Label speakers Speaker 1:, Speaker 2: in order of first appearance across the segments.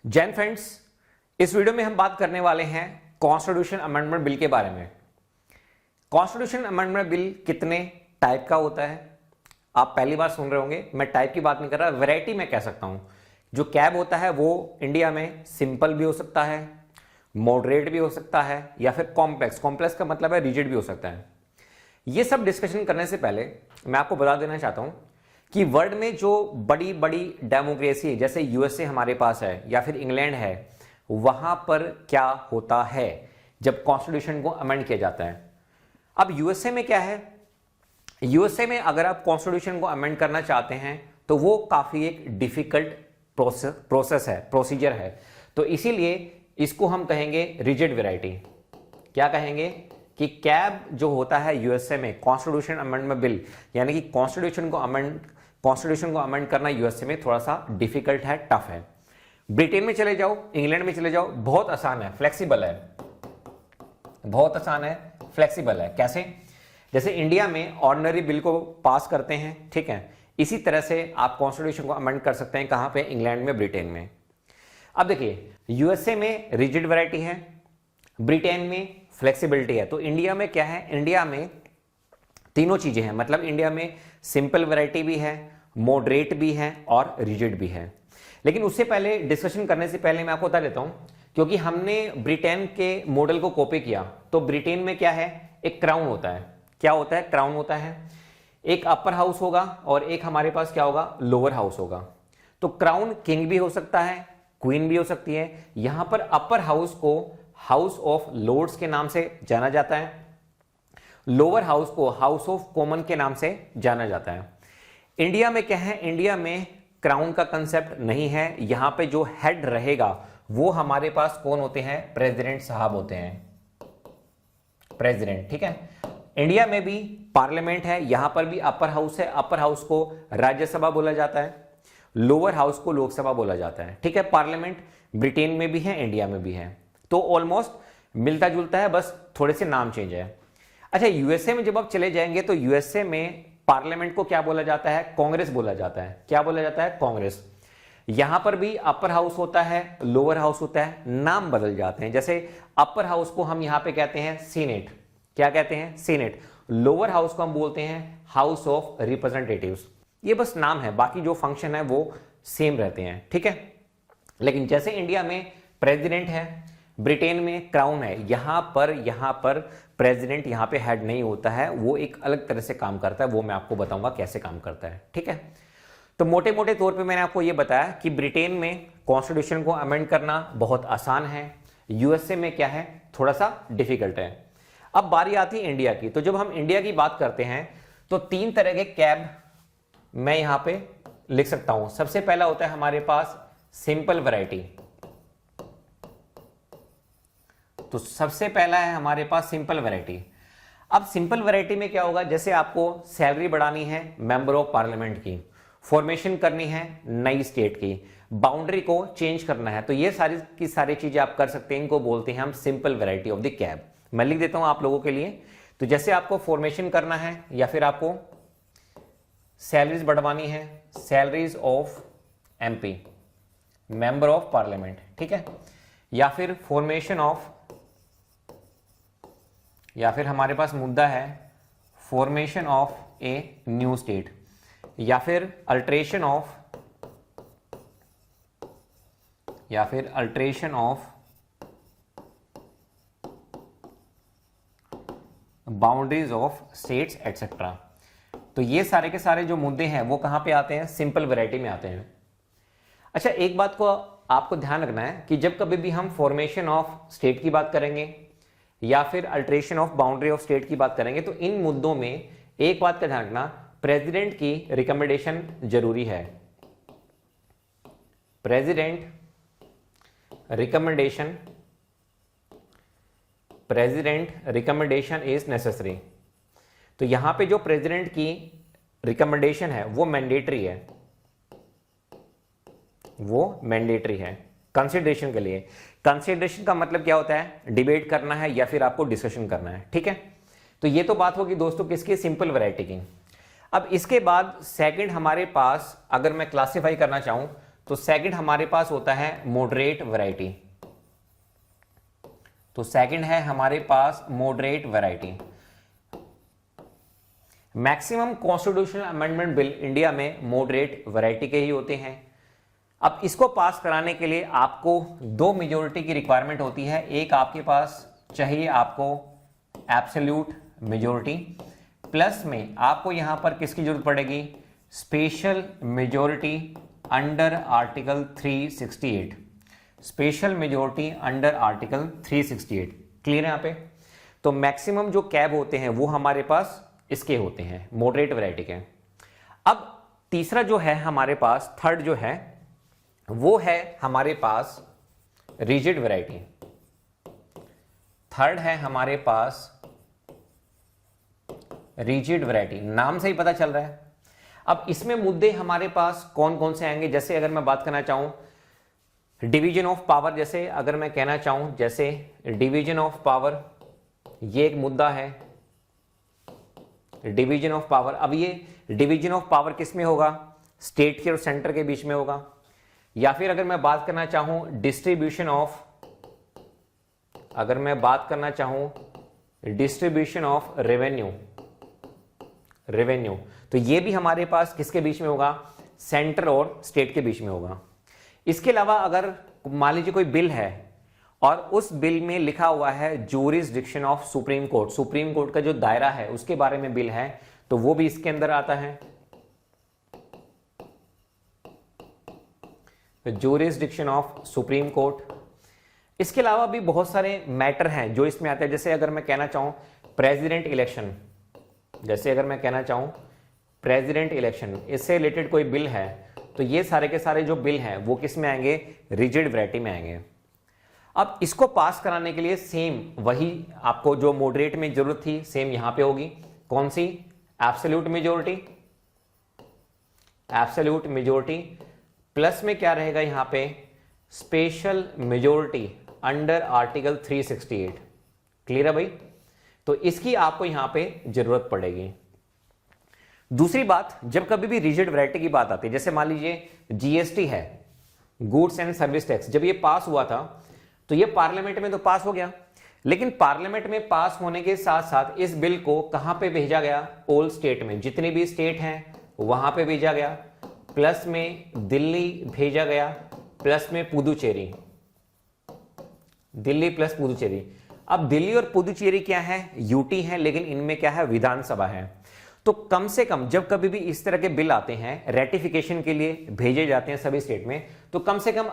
Speaker 1: Jain friends, इस video में हम बात करने वाले हैं कॉन्स्टिट्यूशन अमेंडमेंट बिल के बारे में। कॉन्स्टिट्यूशन अमेंडमेंट बिल कितने टाइप का होता है आप पहली बार सुन रहे होंगे। मैं टाइप की बात नहीं कर रहा, वैरायटी में कह सकता हूं। जो कैब होता है वो इंडिया में सिंपल भी हो सकता है, मॉडरेट भी हो सकता है, या फिर कॉम्प्लेक्स। कॉम्प्लेक्स का मतलब है रिजिड भी हो सकता है। ये सब डिस्कशन करने से पहले मैं आपको बता देना चाहता हूं कि वर्ल्ड में जो बड़ी बड़ी डेमोक्रेसी है, जैसे यूएसए हमारे पास है या फिर इंग्लैंड है, वहां पर क्या होता है जब कॉन्स्टिट्यूशन को अमेंड किया जाता है। अब यूएसए में क्या है, यूएसए में अगर आप कॉन्स्टिट्यूशन को अमेंड करना चाहते हैं तो वो काफी एक डिफिकल्ट प्रोसेस है, प्रोसीजर है। तो इसीलिए इसको हम कहेंगे रिजिड वैरायटी। क्या कहेंगे कि कैब जो होता है यूएसए में, कॉन्स्टिट्यूशन अमेंडमेंट बिल, यानी कि कॉन्स्टिट्यूशन को अमेंड करना यूएसए में थोड़ा सा डिफिकल्ट है, टफ है। ब्रिटेन में चले जाओ, इंग्लैंड में चले जाओ, बहुत आसान है, फ्लेक्सिबल है, बहुत आसान है, फ्लेक्सिबल है। कैसे? जैसे इंडिया में ऑर्डिनरी बिल को पास करते हैं, ठीक है, इसी तरह से आप कॉन्स्टिट्यूशन को अमेंड कर सकते हैं। कहां पे? इंग्लैंड में, ब्रिटेन में। अब देखिए, यूएसए में रिजिड वैरायटी है, ब्रिटेन में फ्लेक्सिबिलिटी है। तो इंडिया में क्या है? इंडिया में तीनों चीजें हैं, मतलब इंडिया में सिंपल वैरायटी भी है, मॉडरेट भी है और रिजिड भी है। लेकिन उससे पहले, डिस्कशन करने से पहले मैं आपको बता देता हूं, क्योंकि हमने ब्रिटेन के मॉडल को कॉपी किया, तो ब्रिटेन में क्या है, एक क्राउन होता है। क्या होता है? क्राउन होता है। एक अपर हाउस होगा और एक हमारे पास क्या होगा, लोअर हाउस होगा। तो क्राउन किंग भी हो सकता है, क्वीन भी हो सकती है। यहां पर अपर हाउस को हाउस ऑफ लॉर्ड्स के नाम से जाना जाता है, लोअर हाउस को हाउस ऑफ कॉमन के नाम से जाना जाता है। इंडिया में क्या है, इंडिया में क्राउन का कंसेप्ट नहीं है। यहां पे जो हेड रहेगा वो हमारे पास कौन होते हैं? प्रेसिडेंट साहब होते हैं, प्रेसिडेंट, ठीक है। इंडिया में भी पार्लियामेंट है, यहां पर भी अपर हाउस है। अपर हाउस को राज्यसभा बोला जाता है, लोअर हाउस को लोकसभा बोला जाता है, ठीक है। पार्लियामेंट ब्रिटेन में भी है, इंडिया में भी है, तो ऑलमोस्ट मिलता जुलता है, बस थोड़े से नाम चेंज है। अच्छा, यूएसए में जब आप चले जाएंगे तो यूएसए में पार्लियामेंट को क्या बोला जाता है? कांग्रेस बोला जाता है। क्या बोला जाता है? कांग्रेस। यहां पर भी अपर हाउस होता है, लोअर हाउस होता है, नाम बदल जाते हैं। जैसे अपर हाउस को हम यहां पे कहते हैं सीनेट। क्या कहते हैं? सीनेट। लोअर हाउस को हम बोलते हैं हाउस ऑफ रिप्रेजेंटेटिव्स। ये बस नाम है, बाकी जो फंक्शन है वो सेम रहते हैं, ठीक है। लेकिन जैसे इंडिया में प्रेसिडेंट है, ब्रिटेन में क्राउन है, यहां पर प्रेसिडेंट यहां पे हेड नहीं होता है, वो एक अलग तरह से काम करता है। वो मैं आपको बताऊंगा कैसे काम करता है, ठीक है। तो मोटे मोटे तौर पे मैंने आपको ये बताया कि ब्रिटेन में कॉन्स्टिट्यूशन को अमेंड करना बहुत आसान है, यूएसए में क्या है, थोड़ा सा डिफिकल्ट है। अब बारी आती है इंडिया की। तो जब हम इंडिया की बात करते हैं तो तीन तरह के कैब मैं यहां पे लिख सकता हूं। सबसे पहला होता है हमारे पास सिंपल वैरायटी। तो सबसे पहला है हमारे पास सिंपल वैरायटी। अब सिंपल वैरायटी में क्या होगा, जैसे आपको सैलरी बढ़ानी है मेंबर ऑफ पार्लियामेंट की, फॉर्मेशन करनी है नई स्टेट की, बाउंड्री को चेंज करना है, तो ये सारी की सारी चीजें आप कर सकते हैं। इनको बोलते हैं हम simple variety of the cab. मैं लिख देता हूं आप लोगों के लिए। तो जैसे आपको फॉर्मेशन करना है या फिर आपको सैलरीज बढ़वानी है, salaries of MP, member of parliament, ठीक है, या फिर फॉर्मेशन ऑफ, या फिर हमारे पास मुद्दा है formation of a new state, या फिर अल्ट्रेशन ऑफ, या फिर alteration of boundaries of states etcetera. तो ये सारे के सारे जो मुद्दे हैं वो कहां पे आते हैं? सिंपल वैरायटी में आते हैं। अच्छा, एक बात को आपको ध्यान रखना है कि जब कभी भी हम फॉर्मेशन ऑफ स्टेट की बात करेंगे या फिर alteration of boundary of state की बात करेंगे, तो इन मुद्दों में एक बात का ध्यान रखना, प्रेसिडेंट की रिकमेंडेशन जरूरी है। President recommendation is necessary. तो यहां पे जो प्रेसिडेंट की रिकमेंडेशन है वो मैंडेटरी है, वो मैंडेटरी है कंसिडरेशन के लिए। कंसिडरेशन का मतलब क्या होता है? डिबेट करना है या फिर आपको डिस्कशन करना है, ठीक है। तो ये तो बात होगी दोस्तों किसकी? सिंपल वैरायटी की। अब इसके बाद सेकंड हमारे पास, अगर मैं क्लासिफाई करना चाहूं तो सेकंड हमारे पास होता है मॉडरेट वैरायटी। तो सेकंड है हमारे पास moderate variety. Maximum constitutional amendment bill India में मॉडरेट वैरायटी के ही होते हैं। अब इसको पास कराने के लिए आपको दो मेजोरिटी की रिक्वायरमेंट होती है। एक आपके पास चाहिए आपको एब्सोल्यूट मेजोरिटी, प्लस में आपको यहां पर किसकी जरूरत पड़ेगी, special majority under article 368। Special majority under article 368। Clear है यहां पे? तो मैक्सिमम जो कैब होते हैं वो हमारे पास इसके होते हैं, मॉडरेट वैरायटी के। अब तीसरा जो है हमारे पास, थर्ड जो है वो है हमारे पास रिजिड वैरायटी। थर्ड है हमारे पास रिजिड वैरायटी, नाम से ही पता चल रहा है। अब इसमें मुद्दे हमारे पास कौन कौन से आएंगे, जैसे अगर मैं बात करना चाहूं डिवीजन ऑफ पावर, जैसे अगर मैं कहना चाहूं जैसे डिवीजन ऑफ पावर, ये एक मुद्दा है, डिवीजन ऑफ पावर। अब ये डिवीजन ऑफ पावर किस में होगा, स्टेट के और सेंटर के बीच में होगा। या फिर अगर मैं बात करना चाहूं डिस्ट्रीब्यूशन ऑफ, अगर मैं बात करना चाहूं डिस्ट्रीब्यूशन ऑफ रेवेन्यू, तो ये भी हमारे पास किसके बीच में होगा, सेंटर और स्टेट के बीच में होगा। इसके अलावा अगर मान लीजिए कोई बिल है और उस बिल में लिखा हुआ है jurisdiction of supreme court, supreme court का जो दायरा है उसके बारे में बिल है, तो वो भी इसके अंदर आता है, ज्यूरिसडिक्शन ऑफ सुप्रीम कोर्ट। इसके अलावा भी बहुत सारे मैटर हैं जो इसमें आते हैं। जैसे अगर मैं कहना चाहूं प्रेसिडेंट इलेक्शन, जैसे अगर मैं कहना चाहूं प्रेसिडेंट इलेक्शन, इससे रिलेटेड कोई बिल है, तो ये सारे के सारे जो बिल हैं वो किस में आएंगे, रिजिड वैरायटी में आएंगे। अब इसको पास कराने के लिए सेम वही आपको जो मॉडरेट में जरूरत थी सेम यहां पे होगी। कौन सी, absolute majority, absolute majority plus में क्या रहेगा यहां पे, special majority under article 368। Clear है भाई? तो इसकी आपको यहां पे जरूरत पड़ेगी। दूसरी बात, जब कभी भी रिजिड वैरायटी की बात आती है, जैसे मान लीजिए जीएसटी है, गुड्स एंड सर्विस टैक्स, जब ये पास हुआ था तो ये पार्लियामेंट में तो पास हो गया, लेकिन पार्लियामेंट में पास होने के साथ साथ इस बिल को कहां पे भेजा गया, ऑल स्टेट में, जितनी भी स्टेट हैं वहां पे भेजा गया, प्लस में दिल्ली भेजा गया, प्लस में पुदुचेरी, दिल्ली प्लस पुदुचेरी। अब दिल्ली और पुदुचेरी क्या है, यूटी है, लेकिन इनमें क्या है, विधानसभा है। तो कम से कम जब कभी भी इस तरह के बिल आते हैं रेटिफिकेशन के लिए भेजे जाते हैं सभी स्टेट में, तो कम से कम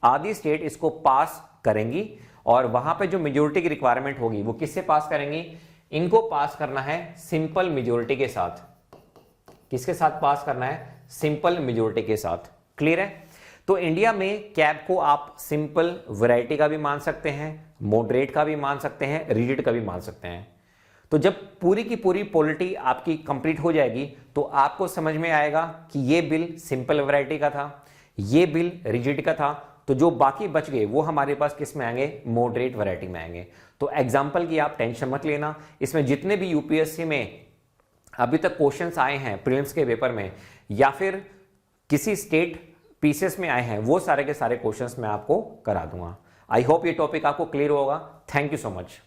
Speaker 1: आधी स्टेट इसको पास करेंगी, और वहां पे जो मेजोरिटी की रिक्वायरमेंट होगी वो किससे पास करेंगी, इनको पास करना है सिंपल मेजोरिटी के साथ। किसके साथ पास करना है, सिंपल मेजोरिटी के साथ। क्लियर है? तो इंडिया में कैब को आप सिंपल वैरायटी का भी मान सकते हैं, मॉडरेट का भी मान सकते हैं, रिजिड का भी मान सकते हैं। तो जब पूरी की पूरी पॉलिटी आपकी कंप्लीट हो जाएगी तो आपको समझ में आएगा कि ये बिल सिंपल वैरायटी का था, ये बिल रिजिड का था, तो जो बाकी बच गए वो हमारे पास किस में आएंगे, मॉडरेट वैरायटी में आएंगे। तो एग्जाम्पल की आप टेंशन मत लेना, इसमें जितने भी यूपीएससी में अभी तक क्वेश्चंस आए हैं प्रीलिम्स के पेपर में या फिर किसी स्टेट पीसीएस में आए हैं, वो सारे के सारे क्वेश्चंस मैं आपको करा दूंगा। आई होप ये टॉपिक आपको क्लियर होगा। Thank you so much.